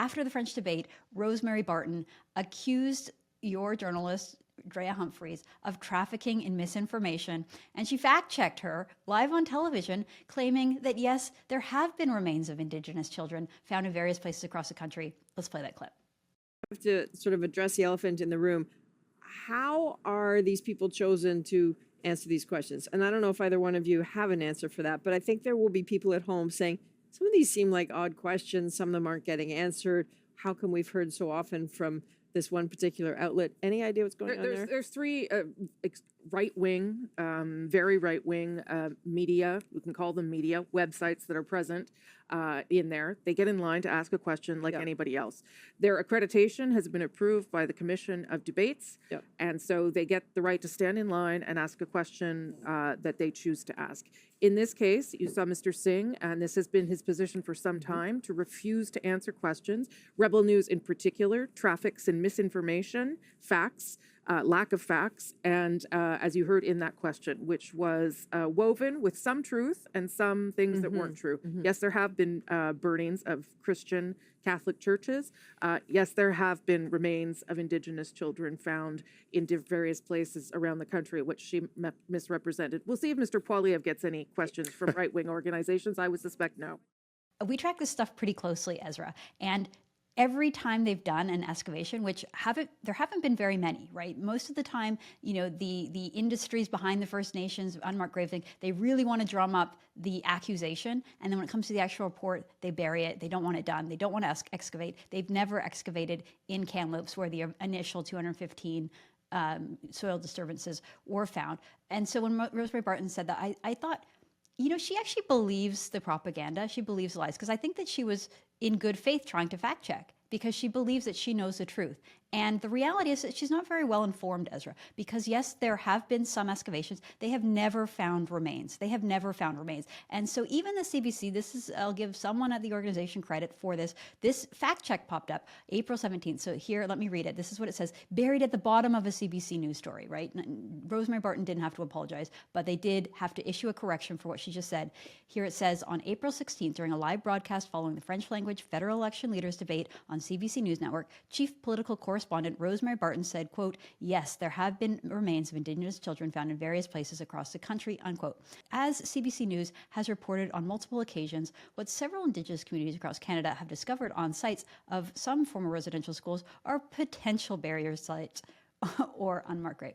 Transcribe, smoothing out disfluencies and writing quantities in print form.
after the French debate, Rosemary Barton accused your journalist, Drea Humphreys, of trafficking in misinformation, and she fact-checked her live on television, claiming that yes, there have been remains of Indigenous children found in various places across the country. Let's play that clip. I have to sort of address the elephant in the room. How are these people chosen to answer these questions? And I don't know if either one of you have an answer for that, but I think there will be people at home saying, some of these seem like odd questions, some of them aren't getting answered. How come we've heard so often from this one particular outlet? Any idea what's going on there? There's three right-wing, very right-wing media, we can call them media, websites that are present in there. They get in line to ask a question like anybody else. Their accreditation has been approved by the Commission of Debates, and so they get the right to stand in line and ask a question that they choose to ask. In this case, you saw Mr. Singh, and this has been his position for some time, to refuse to answer questions. Rebel News in particular traffics in misinformation, facts, lack of facts, and as you heard in that question, which was woven with some truth and some things that weren't true. Yes, there have been burnings of Christian Catholic churches. Yes, there have been remains of Indigenous children found in various places around the country, which she misrepresented. We'll see if Mr. Poilievre gets any questions from right-wing organizations. I would suspect no. We track this stuff pretty closely, Ezra, and every time they've done an excavation, which there haven't been very many, right? Most of the time, you know, the industries behind the First Nations, unmarked grave thing, they really want to drum up the accusation, and then when it comes to the actual report, they bury it. They don't want it done. They don't want to excavate. They've never excavated in Kamloops, where the initial 215 soil disturbances were found. And so when Rosemary Barton said that, I thought, you know, she actually believes the propaganda. She believes lies, because I think that she was in good faith trying to fact check, because she believes that she knows the truth. And the reality is that she's not very well informed, Ezra, because yes, there have been some excavations. They have never found remains. They have never found remains. And so even the CBC, I'll give someone at the organization credit for this. This fact check popped up April 17th. So here, let me read it. This is what it says, buried at the bottom of a CBC news story, right? Rosemary Barton didn't have to apologize, but they did have to issue a correction for what she just said. Here it says, on April 16th, during a live broadcast following the French language federal election leaders debate on CBC News Network, chief political correspondent Rosemary Barton said, quote, yes, there have been remains of Indigenous children found in various places across the country, unquote. As CBC News has reported on multiple occasions, what several Indigenous communities across Canada have discovered on sites of some former residential schools are potential barrier sites or unmarked grave.